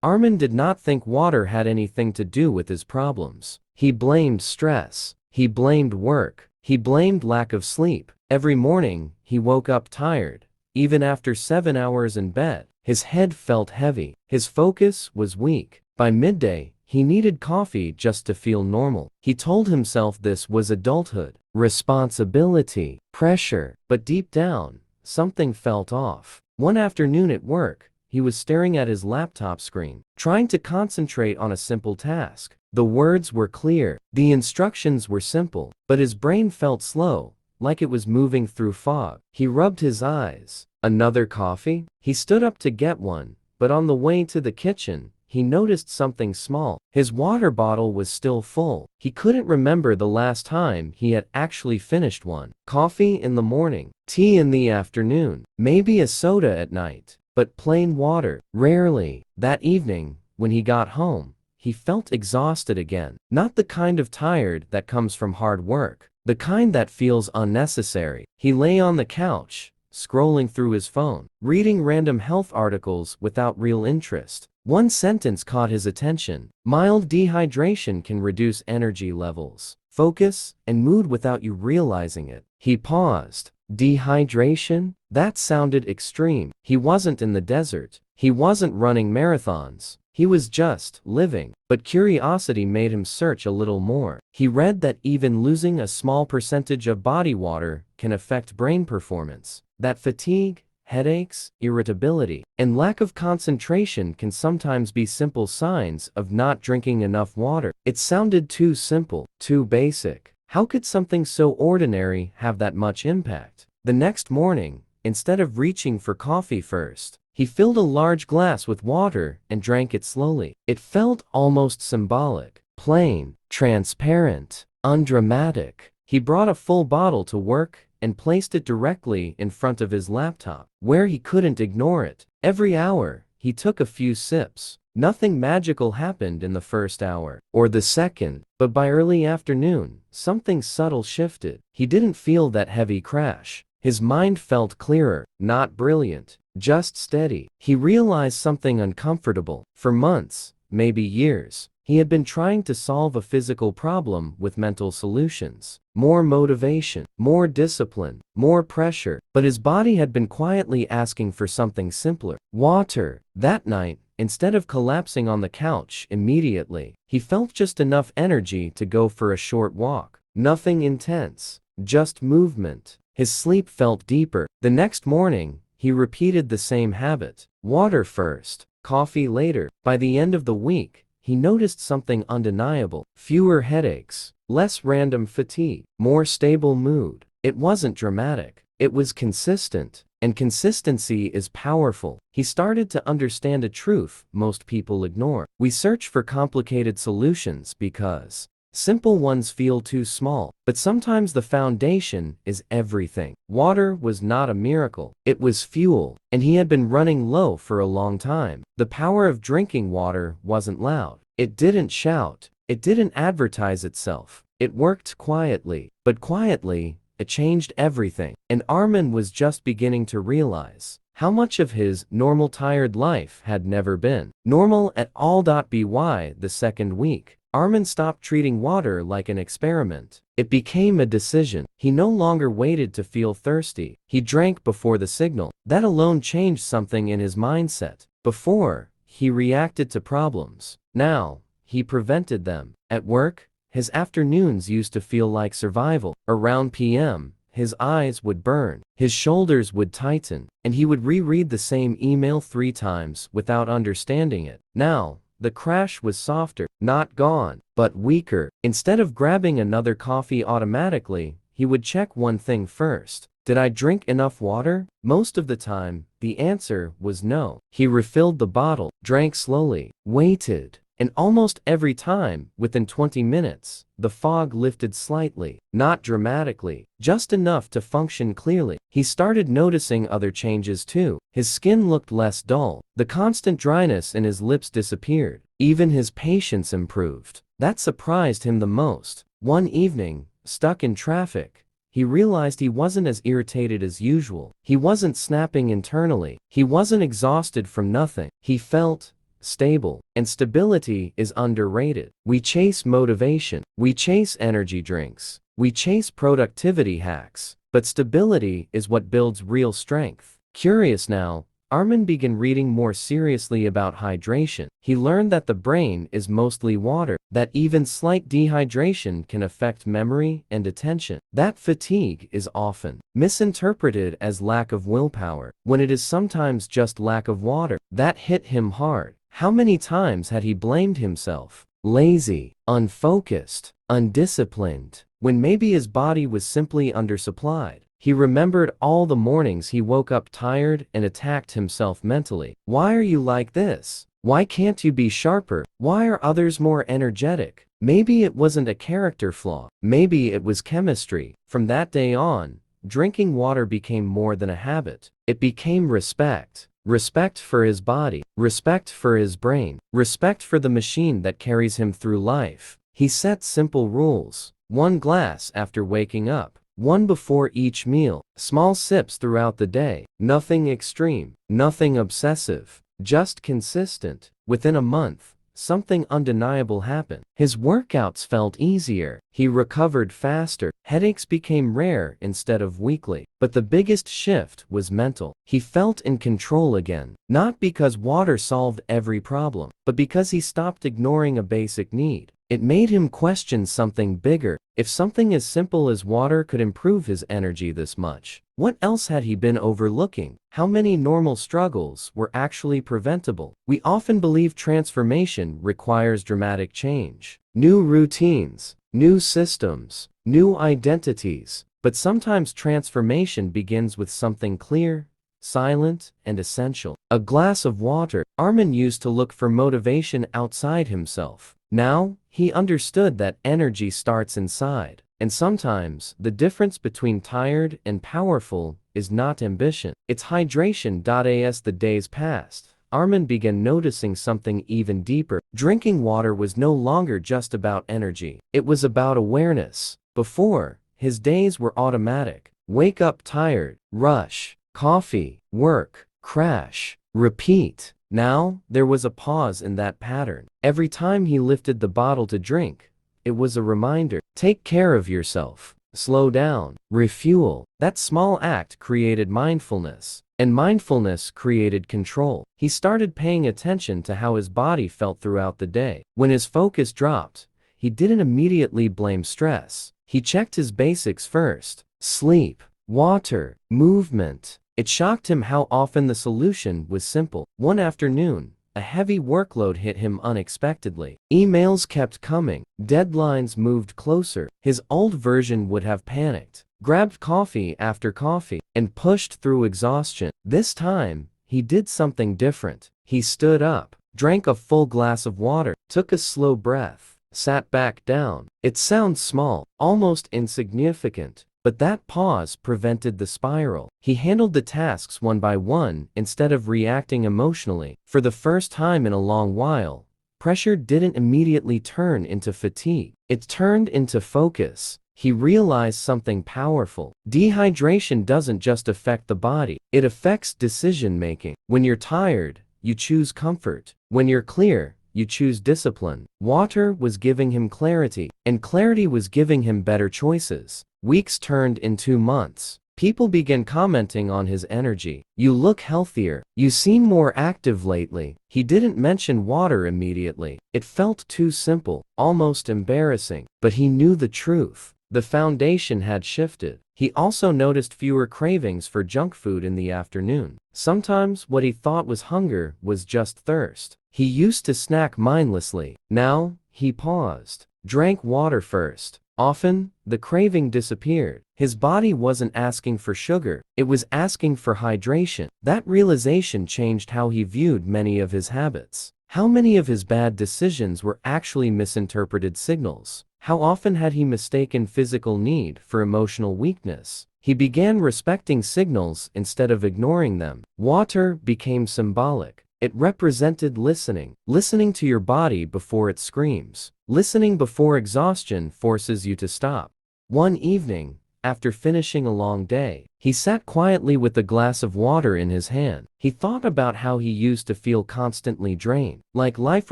Armin did not think water had anything to do with his problems. He blamed stress. He blamed work. He blamed lack of sleep. Every morning, he woke up tired. Even after 7 hours in bed, his head felt heavy. His focus was weak. By midday, he needed coffee just to feel normal. He told himself this was adulthood, responsibility, pressure. But deep down, something felt off. One afternoon at work, he was staring at his laptop screen, trying to concentrate on a simple task. The words were clear, the instructions were simple, but his brain felt slow, like it was moving through fog. He rubbed his eyes. Another coffee? He stood up to get one, but on the way to the kitchen, he noticed something small. His water bottle was still full. He couldn't remember the last time he had actually finished one. Coffee in the morning, tea in the afternoon, maybe a soda at night, but plain water, rarely. That evening, when he got home, he felt exhausted again. Not the kind of tired that comes from hard work, the kind that feels unnecessary. He lay on the couch, scrolling through his phone, reading random health articles without real interest. One sentence caught his attention. Mild dehydration can reduce energy levels, focus, and mood without you realizing it. He paused. Dehydration? That sounded extreme. He wasn't in the desert. He wasn't running marathons. He was just living. But curiosity made him search a little more. He read that even losing a small percentage of body water can affect brain performance. That fatigue, headaches, irritability, and lack of concentration can sometimes be simple signs of not drinking enough water. It sounded too simple, too basic. How could something so ordinary have that much impact? The next morning, instead of reaching for coffee first, he filled a large glass with water and drank it slowly. It felt almost symbolic, plain, transparent, undramatic. He brought a full bottle to work and placed it directly in front of his laptop, where he couldn't ignore it. Every hour, he took a few sips. Nothing magical happened in the first hour, or the second, but by early afternoon, something subtle shifted. He didn't feel that heavy crash. His mind felt clearer, not brilliant, just steady. He realized something uncomfortable. For months, maybe years, he had been trying to solve a physical problem with mental solutions. More motivation, more discipline, more pressure, but his body had been quietly asking for something simpler. Water. That night, instead of collapsing on the couch immediately, he felt just enough energy to go for a short walk. Nothing intense, just movement. His sleep felt deeper. The next morning, he repeated the same habit. Water first, coffee later. By the end of the week, he noticed something undeniable. Fewer headaches, less random fatigue, more stable mood. It wasn't dramatic. It was consistent. And consistency is powerful. He started to understand a truth most people ignore. We search for complicated solutions because simple ones feel too small, but sometimes the foundation is everything. Water was not a miracle. It was fuel, and he had been running low for a long time. The power of drinking water wasn't loud. It didn't shout. It didn't advertise itself. It worked quietly, but quietly, it changed everything. And Armin was just beginning to realize how much of his normal tired life had never been normal at all. By the second week, Armin stopped treating water like an experiment. It became a decision. He no longer waited to feel thirsty. He drank before the signal. That alone changed something in his mindset. Before, he reacted to problems. Now, he prevented them. At work, his afternoons used to feel like survival. Around PM, his eyes would burn, his shoulders would tighten, and he would reread the same email 3 times without understanding it. Now, the crash was softer, not gone, but weaker. Instead of grabbing another coffee automatically, he would check one thing first. Did I drink enough water? Most of the time, the answer was no. He refilled the bottle, drank slowly, waited, and almost every time, within 20 minutes, the fog lifted slightly, not dramatically, just enough to function clearly. He started noticing other changes too. His skin looked less dull. The constant dryness in his lips disappeared. Even his patience improved. That surprised him the most. One evening, stuck in traffic, he realized he wasn't as irritated as usual. He wasn't snapping internally. He wasn't exhausted from nothing. He felt stable, and stability is underrated. We chase motivation, we chase energy drinks, we chase productivity hacks, but stability is what builds real strength. Curious now, Armin began reading more seriously about hydration. He learned that the brain is mostly water, that even slight dehydration can affect memory and attention, that fatigue is often misinterpreted as lack of willpower, when it is sometimes just lack of water. That hit him hard. How many times had he blamed himself? Lazy, unfocused, undisciplined, when maybe his body was simply undersupplied. He remembered all the mornings he woke up tired and attacked himself mentally. Why are you like this? Why can't you be sharper? Why are others more energetic? Maybe it wasn't a character flaw. Maybe it was chemistry. From that day on, drinking water became more than a habit. It became respect. Respect for his body, respect for his brain, respect for the machine that carries him through life. He set simple rules. 1 glass after waking up. 1 before each meal, small sips throughout the day, nothing extreme, nothing obsessive, just consistent. Within a month, something undeniable happened. His workouts felt easier, he recovered faster, headaches became rare instead of weekly. But the biggest shift was mental. He felt in control again, not because water solved every problem, but because he stopped ignoring a basic need. It made him question something bigger. If something as simple as water could improve his energy this much, what else had he been overlooking? How many normal struggles were actually preventable? We often believe transformation requires dramatic change. New routines, new systems, new identities. But sometimes transformation begins with something clear, silent, and essential. A glass of water. Armin used to look for motivation outside himself. Now, he understood that energy starts inside, and sometimes the difference between tired and powerful is not ambition, it's hydration. As the days passed, Armin began noticing something even deeper. Drinking water was no longer just about energy, it was about awareness. Before, his days were automatic. Wake up tired, rush, coffee, work, crash, repeat. Now, there was a pause in that pattern. Every time he lifted the bottle to drink, it was a reminder. Take care of yourself. Slow down. Refuel. That small act created mindfulness, and mindfulness created control. He started paying attention to how his body felt throughout the day. When his focus dropped, he didn't immediately blame stress. He checked his basics first. Sleep, water, movement. It shocked him how often the solution was simple. One afternoon, a heavy workload hit him unexpectedly. Emails kept coming, deadlines moved closer. His old version would have panicked, grabbed coffee after coffee, and pushed through exhaustion. This time, he did something different. He stood up, drank a full glass of water, took a slow breath, sat back down. It sounds small, almost insignificant. But that pause prevented the spiral. He handled the tasks one by one instead of reacting emotionally. For the first time in a long while, pressure didn't immediately turn into fatigue. It turned into focus. He realized something powerful. Dehydration doesn't just affect the body, it affects decision-making. When you're tired, you choose comfort. When you're clear, you choose discipline. Water was giving him clarity, and clarity was giving him better choices. Weeks turned into months. People began commenting on his energy. You look healthier. You seem more active lately. He didn't mention water immediately. It felt too simple, almost embarrassing. But he knew the truth. The foundation had shifted. He also noticed fewer cravings for junk food in the afternoon. Sometimes what he thought was hunger was just thirst. He used to snack mindlessly. Now, he paused, drank water first. Often, the craving disappeared. His body wasn't asking for sugar, it was asking for hydration. That realization changed how he viewed many of his habits. How many of his bad decisions were actually misinterpreted signals? How often had he mistaken physical need for emotional weakness? He began respecting signals instead of ignoring them. Water became symbolic. It represented listening. Listening to your body before it screams. Listening before exhaustion forces you to stop. One evening, after finishing a long day, he sat quietly with a glass of water in his hand. He thought about how he used to feel constantly drained, like life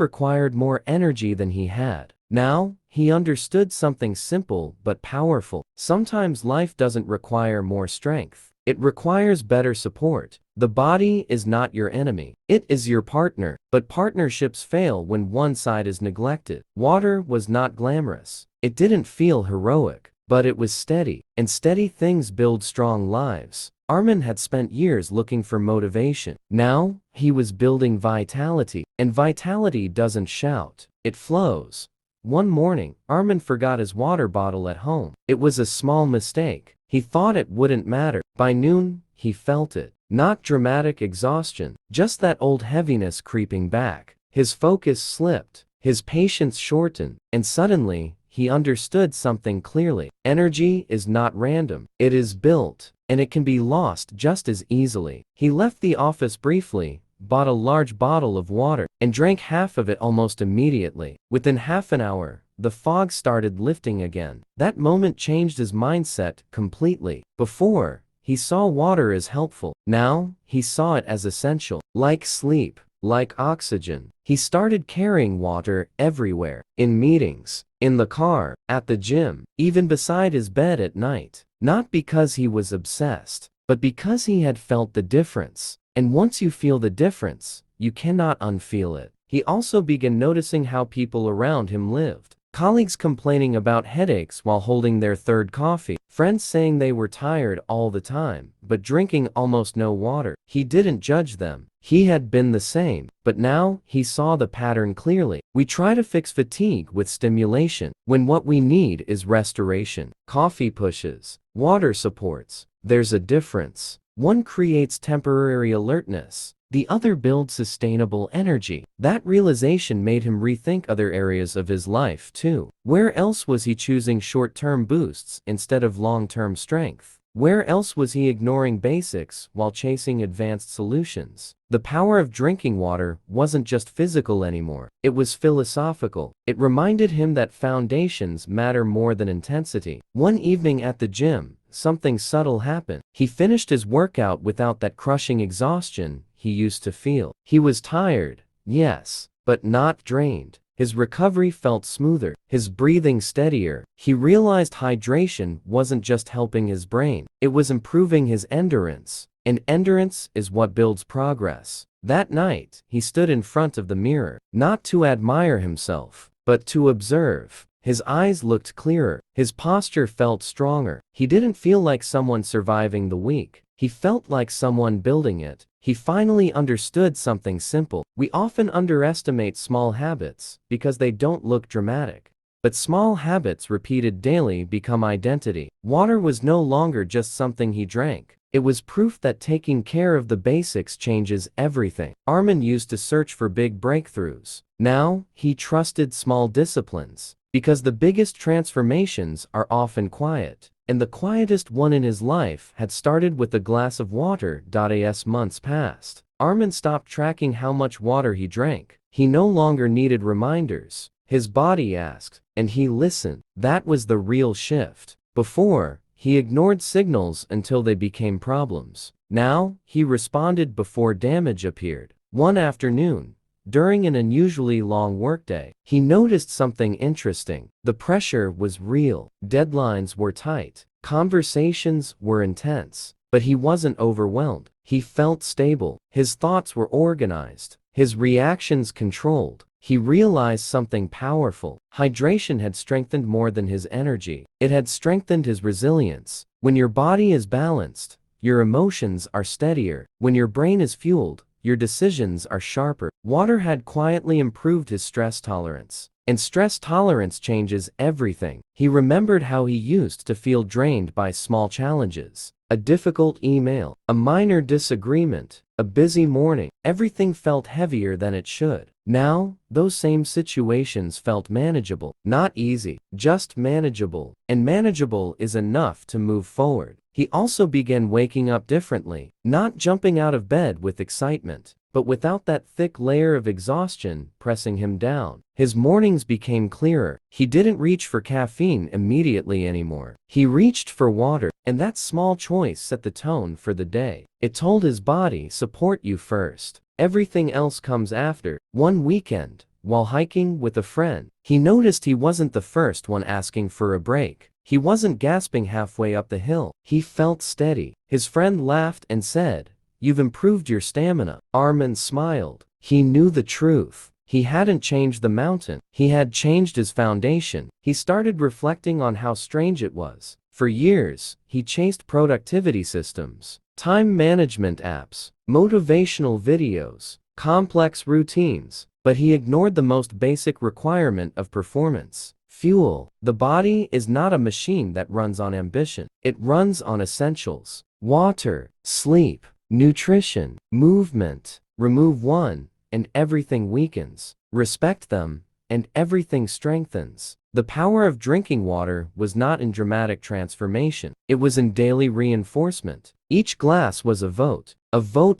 required more energy than he had. Now, he understood something simple but powerful. Sometimes life doesn't require more strength. It requires better support. The body is not your enemy. It is your partner. But partnerships fail when one side is neglected. Water was not glamorous. It didn't feel heroic, but it was steady. And steady things build strong lives. Armin had spent years looking for motivation. Now, he was building vitality. And vitality doesn't shout. It flows. One morning, Armin forgot his water bottle at home. It was a small mistake. He thought it wouldn't matter. By noon, he felt it. Not dramatic exhaustion, just that old heaviness creeping back. His focus slipped, his patience shortened, and suddenly, he understood something clearly. Energy is not random. It is built, and it can be lost just as easily. He left the office briefly, bought a large bottle of water, and drank half of it almost immediately. Within half an hour, the fog started lifting again. That moment changed his mindset completely. Before, he saw water as helpful. Now, he saw it as essential. Like sleep, like oxygen. He started carrying water everywhere. In meetings, in the car, at the gym, even beside his bed at night. Not because he was obsessed, but because he had felt the difference. And once you feel the difference, you cannot unfeel it. He also began noticing how people around him lived. Colleagues complaining about headaches while holding their third coffee. Friends saying they were tired all the time, but drinking almost no water. He didn't judge them. He had been the same, but now he saw the pattern clearly. We try to fix fatigue with stimulation, when what we need is restoration. Coffee pushes, water supports. There's a difference. One creates temporary alertness. The other builds sustainable energy. That realization made him rethink other areas of his life too. Where else was he choosing short-term boosts instead of long-term strength? Where else was he ignoring basics while chasing advanced solutions? The power of drinking water wasn't just physical anymore. It was philosophical. It reminded him that foundations matter more than intensity. One evening at the gym, something subtle happened. He finished his workout without that crushing exhaustion he used to feel. He was tired, yes, but not drained. His recovery felt smoother, his breathing steadier. He realized hydration wasn't just helping his brain, it was improving his endurance. And endurance is what builds progress. That night, he stood in front of the mirror, not to admire himself, but to observe. His eyes looked clearer, his posture felt stronger. He didn't feel like someone surviving the week. He felt like someone building it. He finally understood something simple. We often underestimate small habits because they don't look dramatic. But small habits repeated daily become identity. Water was no longer just something he drank. It was proof that taking care of the basics changes everything. Armin used to search for big breakthroughs. Now, he trusted small disciplines. Because the biggest transformations are often quiet. And the quietest one in his life had started with a glass of water. As months passed, Armin stopped tracking how much water he drank. He no longer needed reminders. His body asked, and he listened. That was the real shift. Before, he ignored signals until they became problems. Now, he responded before damage appeared. One afternoon, during an unusually long workday, he noticed something interesting. The pressure was real. Deadlines were tight. Conversations were intense. But he wasn't overwhelmed. He felt stable. His thoughts were organized. His reactions controlled. He realized something powerful. Hydration had strengthened more than his energy. It had strengthened his resilience. When your body is balanced, your emotions are steadier. When your brain is fueled, your decisions are sharper. Water had quietly improved his stress tolerance. And stress tolerance changes everything. He remembered how he used to feel drained by small challenges. A difficult email, a minor disagreement, a busy morning. Everything felt heavier than it should. Now, those same situations felt manageable. Not easy, just manageable. And manageable is enough to move forward. He also began waking up differently, not jumping out of bed with excitement, but without that thick layer of exhaustion pressing him down. His mornings became clearer. He didn't reach for caffeine immediately anymore. He reached for water, and that small choice set the tone for the day. It told his body, support you first. Everything else comes after. One weekend, while hiking with a friend, he noticed he wasn't the first one asking for a break. He wasn't gasping halfway up the hill. He felt steady. His friend laughed and said, "You've improved your stamina." Armin smiled. He knew the truth. He hadn't changed the mountain. He had changed his foundation. He started reflecting on how strange it was. For years, he chased productivity systems, time management apps, motivational videos, complex routines, but he ignored the most basic requirement of performance: fuel. The body is not a machine that runs on ambition. It runs on essentials: water, sleep, nutrition, movement. Remove one, and everything weakens. Respect them, and everything strengthens. The power of drinking water was not in dramatic transformation. It was in daily reinforcement. Each glass was a vote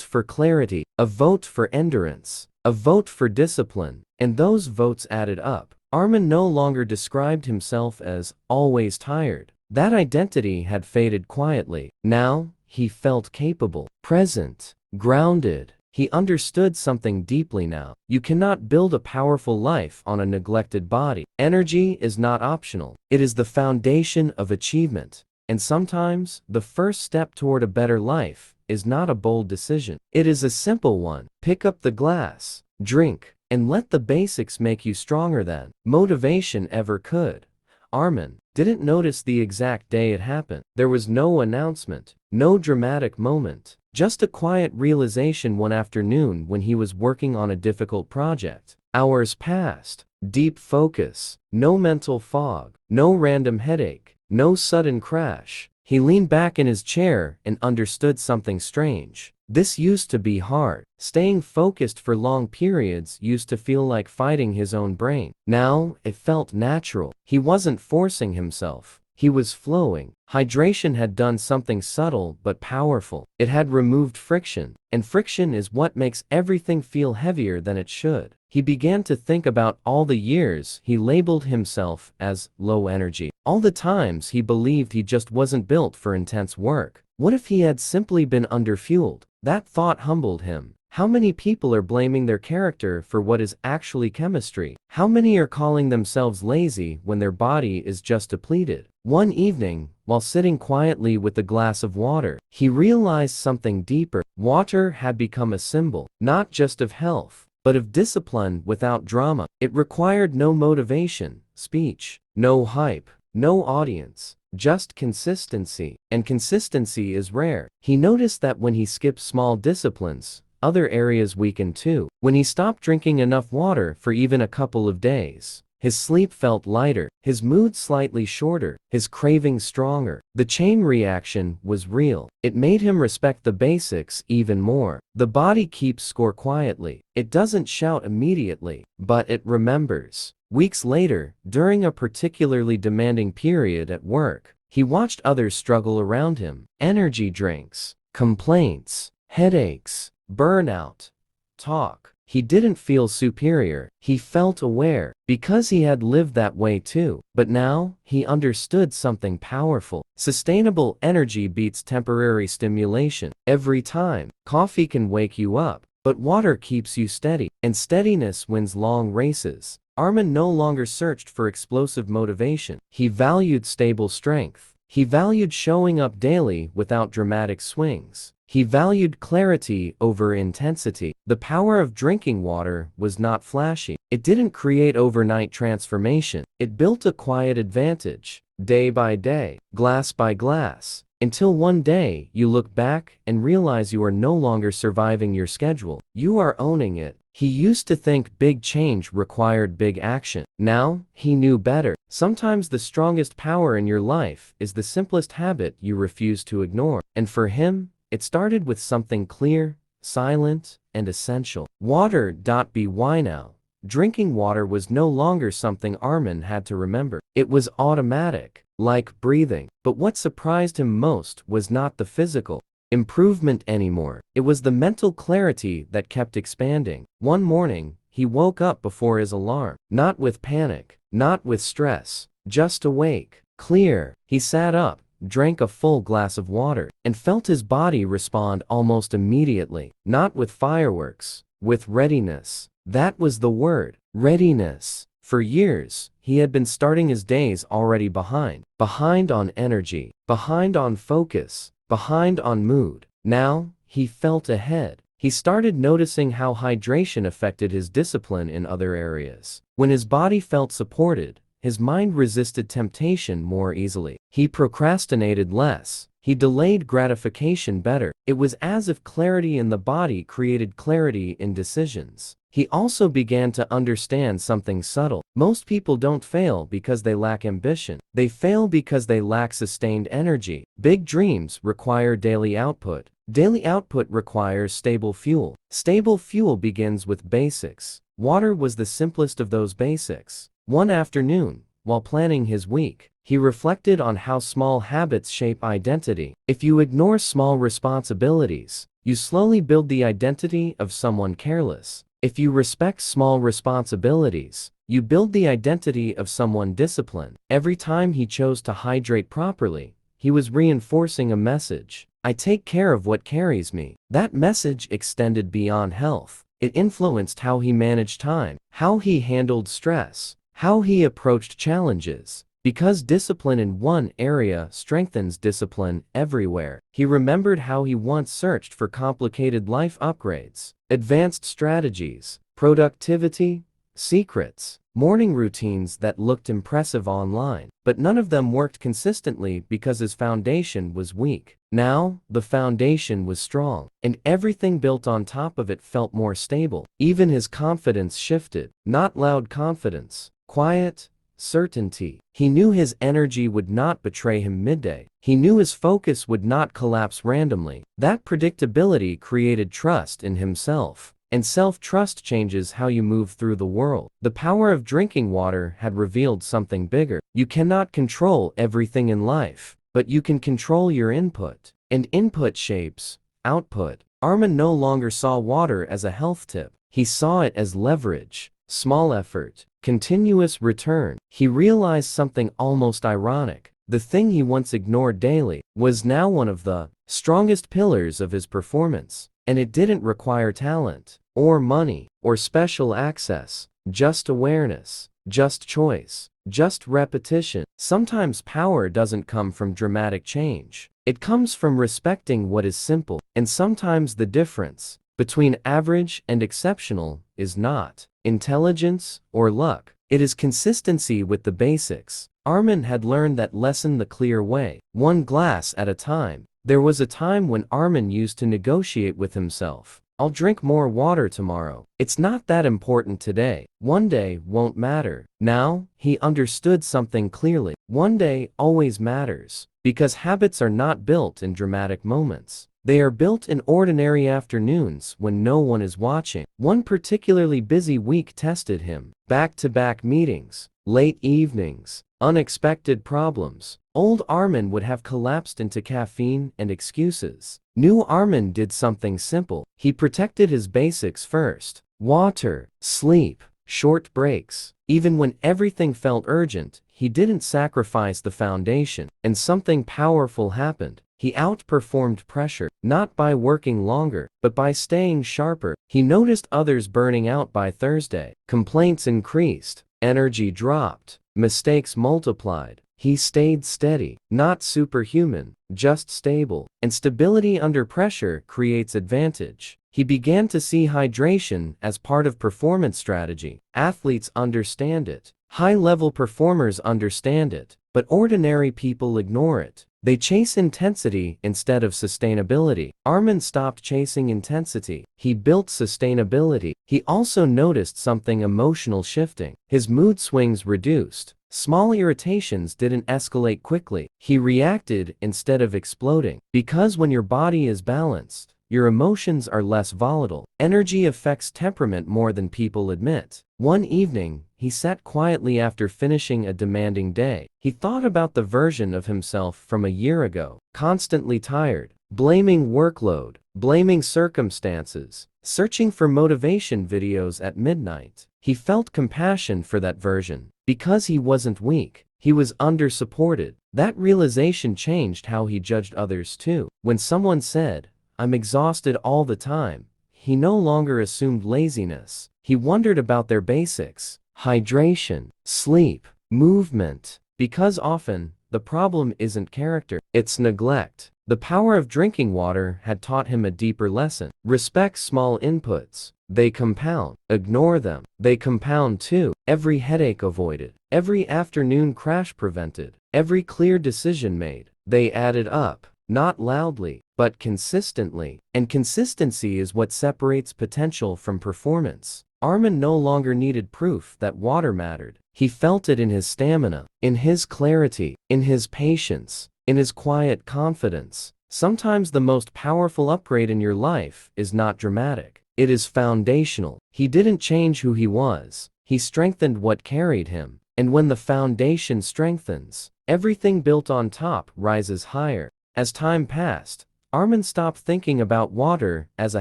for clarity, a vote for endurance, a vote for discipline, and those votes added up. Armin no longer described himself as always tired. That identity had faded quietly. Now, he felt capable, present, grounded. He understood something deeply now. You cannot build a powerful life on a neglected body. Energy is not optional. It is the foundation of achievement. And sometimes, the first step toward a better life is not a bold decision. It is a simple one. Pick up the glass, drink, and let the basics make you stronger than motivation ever could. Armin didn't notice the exact day it happened. There was no announcement, no dramatic moment, just a quiet realization one afternoon when he was working on a difficult project. Hours passed, deep focus, no mental fog, no random headache, no sudden crash. He leaned back in his chair and understood something strange. This used to be hard. Staying focused for long periods used to feel like fighting his own brain. Now, it felt natural. He wasn't forcing himself. He was flowing. Hydration had done something subtle but powerful. It had removed friction, and friction is what makes everything feel heavier than it should. He began to think about all the years he labeled himself as low energy, all the times he believed he just wasn't built for intense work. What if he had simply been underfueled? That thought humbled him. How many people are blaming their character for what is actually chemistry? How many are calling themselves lazy when their body is just depleted? One evening, while sitting quietly with a glass of water, he realized something deeper. Water had become a symbol, not just of health, but of discipline without drama. It required no motivation, speech, no hype, no audience, just consistency. And consistency is rare. He noticed that when he skipped small disciplines, other areas weakened too. When he stopped drinking enough water for even a couple of days, his sleep felt lighter, his mood slightly shorter, his cravings stronger. The chain reaction was real. It made him respect the basics even more. The body keeps score quietly. It doesn't shout immediately, but it remembers. Weeks later, during a particularly demanding period at work, he watched others struggle around him. Energy drinks, complaints, headaches, burnout, talk. He didn't feel superior. He felt aware, because he had lived that way too. But now, he understood something powerful. Sustainable energy beats temporary stimulation. Every time, coffee can wake you up, but water keeps you steady, and steadiness wins long races. Armin no longer searched for explosive motivation. He valued stable strength. He valued showing up daily without dramatic swings. He valued clarity over intensity. The power of drinking water was not flashy. It didn't create overnight transformation. It built a quiet advantage, day by day, glass by glass, until one day you look back and realize you are no longer surviving your schedule. You are owning it. He used to think big change required big action. Now, he knew better. Sometimes the strongest power in your life is the simplest habit you refuse to ignore. And for him, it started with something clear, silent, and essential. Water. By now, drinking water was no longer something Armin had to remember. It was automatic, like breathing. But what surprised him most was not the physical. improvement anymore. It was the mental clarity that kept expanding. One morning, he woke up before his alarm. Not with panic, not with stress, just awake, clear. He sat up, drank a full glass of water, and felt his body respond almost immediately. Not with fireworks, with readiness. That was the word, readiness. For years, he had been starting his days already behind. Behind on energy, behind on focus, behind on mood. Now, he felt ahead. He started noticing how hydration affected his discipline in other areas. When his body felt supported, his mind resisted temptation more easily. He procrastinated less. He delayed gratification better. It was as if clarity in the body created clarity in decisions. He also began to understand something subtle. Most people don't fail because they lack ambition. They fail because they lack sustained energy. Big dreams require daily output. Daily output requires stable fuel. Stable fuel begins with basics. Water was the simplest of those basics. One afternoon, while planning his week, he reflected on how small habits shape identity. If you ignore small responsibilities, you slowly build the identity of someone careless. If you respect small responsibilities, you build the identity of someone disciplined. Every time he chose to hydrate properly, he was reinforcing a message. I take care of what carries me. That message extended beyond health. It influenced how he managed time, how he handled stress, how he approached challenges. Because discipline in one area strengthens discipline everywhere. He remembered how he once searched for complicated life upgrades, advanced strategies, productivity, secrets, morning routines that looked impressive online, but none of them worked consistently because his foundation was weak. Now, the foundation was strong, and everything built on top of it felt more stable. Even his confidence shifted, not loud confidence, quiet certainty. He knew his energy would not betray him midday. He knew his focus would not collapse randomly. That predictability created trust in himself. And self-trust changes how you move through the world. The power of drinking water had revealed something bigger. You cannot control everything in life, but you can control your input. And input shapes output. Armin no longer saw water as a health tip. He saw it as leverage. Small effort, continuous return. He realized something almost ironic. The thing he once ignored daily was now one of the strongest pillars of his performance. And it didn't require talent, or money, or special access, just awareness, just choice, just repetition. Sometimes power doesn't come from dramatic change. It comes from respecting what is simple. And sometimes the difference between average and exceptional is not intelligence or luck. It is consistency with the basics. Armin had learned that lesson the clear way, one glass at a time. There was a time when Armin used to negotiate with himself. I'll drink more water tomorrow. It's not that important today. One day won't matter. Now, he understood something clearly. One day always matters. Because habits are not built in dramatic moments. They are built in ordinary afternoons when no one is watching. One particularly busy week tested him. Back-to-back meetings, late evenings, unexpected problems. Old Armin would have collapsed into caffeine and excuses. New Armin did something simple. He protected his basics first. Water, sleep, short breaks. Even when everything felt urgent, he didn't sacrifice the foundation. And something powerful happened. He outperformed pressure, not by working longer, but by staying sharper. He noticed others burning out by Thursday. Complaints increased, energy dropped, mistakes multiplied. He stayed steady, not superhuman, just stable. And stability under pressure creates advantage. He began to see hydration as part of performance strategy. Athletes understand it. High-level performers understand it, but ordinary people ignore it. They chase intensity instead of sustainability. Armin stopped chasing intensity. He built sustainability. He also noticed something emotional shifting. His mood swings reduced. Small irritations didn't escalate quickly. He reacted instead of exploding. Because when your body is balanced, your emotions are less volatile. Energy affects temperament more than people admit. One evening, he sat quietly after finishing a demanding day. He thought about the version of himself from a year ago, constantly tired, blaming workload, blaming circumstances, searching for motivation videos at midnight. He felt compassion for that version. Because he wasn't weak, he was under-supported. That realization changed how he judged others too. When someone said, "I'm exhausted all the time," he no longer assumed laziness. He wondered about their basics: hydration, sleep, movement. Because often, the problem isn't character, it's neglect. The power of drinking water had taught him a deeper lesson. Respect small inputs. They compound. Ignore them. They compound too. Every headache avoided. Every afternoon crash prevented. Every clear decision made. They added up. Not loudly, but consistently. And consistency is what separates potential from performance. Armin no longer needed proof that water mattered. He felt it in his stamina, in his clarity, in his patience, in his quiet confidence. Sometimes the most powerful upgrade in your life is not dramatic. It is foundational. He didn't change who he was. He strengthened what carried him. And when the foundation strengthens, everything built on top rises higher. As time passed, Armin stopped thinking about water as a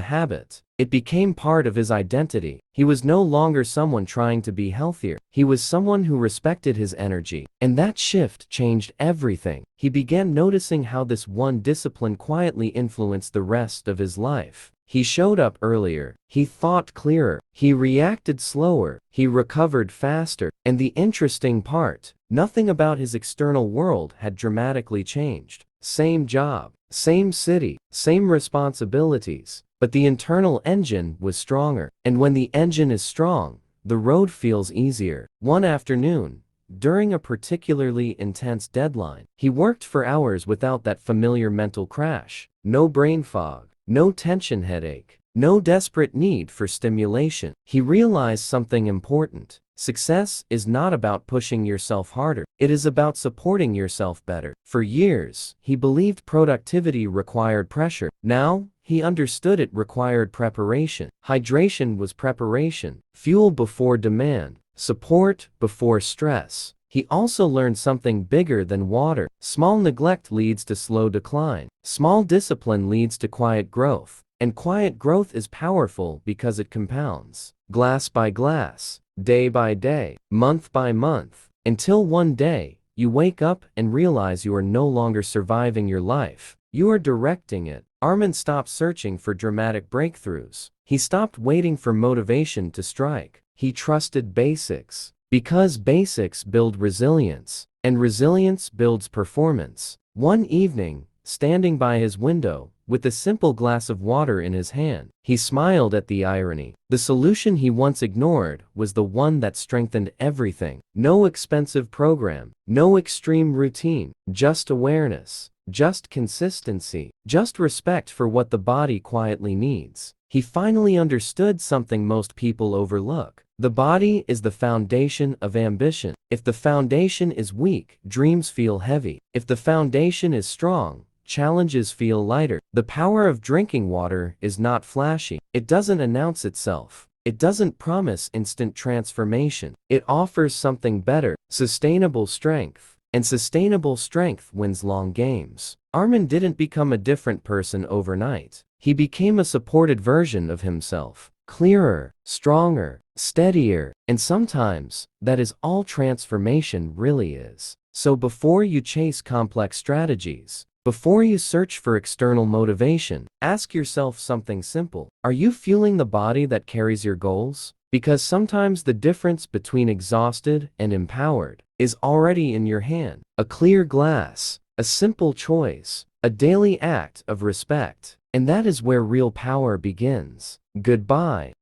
habit. It became part of his identity. He was no longer someone trying to be healthier. He was someone who respected his energy. And that shift changed everything. He began noticing how this one discipline quietly influenced the rest of his life. He showed up earlier. He thought clearer. He reacted slower. He recovered faster. And the interesting part, nothing about his external world had dramatically changed. Same job, same city, same responsibilities, but the internal engine was stronger. And when the engine is strong, the road feels easier. One afternoon, during a particularly intense deadline, he worked for hours without that familiar mental crash. No brain fog, no tension headache, no desperate need for stimulation. He realized something important. Success is not about pushing yourself harder. It is about supporting yourself better. For years, he believed productivity required pressure. Now, he understood it required preparation. Hydration was preparation. Fuel before demand. Support before stress. He also learned something bigger than water. Small neglect leads to slow decline. Small discipline leads to quiet growth. And quiet growth is powerful because it compounds. Glass by glass, day by day, month by month, until one day, you wake up and realize you are no longer surviving your life. You are directing it. Armin stopped searching for dramatic breakthroughs. He stopped waiting for motivation to strike. He trusted basics. Because basics build resilience, and resilience builds performance. One evening, standing by his window, with a simple glass of water in his hand, he smiled at the irony. The solution he once ignored was the one that strengthened everything. No expensive program, no extreme routine, just awareness, just consistency, just respect for what the body quietly needs. He finally understood something most people overlook. The body is the foundation of ambition. If the foundation is weak, dreams feel heavy. If the foundation is strong, challenges feel lighter. The power of drinking water is not flashy. It doesn't announce itself. It doesn't promise instant transformation. It offers something better: sustainable strength. And sustainable strength wins long games. Armin didn't become a different person overnight. He became a supported version of himself. Clearer, stronger, steadier, and sometimes, that is all transformation really is. So before you chase complex strategies, before you search for external motivation, ask yourself something simple. Are you fueling the body that carries your goals? Because sometimes the difference between exhausted and empowered is already in your hand. A clear glass, a simple choice, a daily act of respect. And that is where real power begins. Goodbye.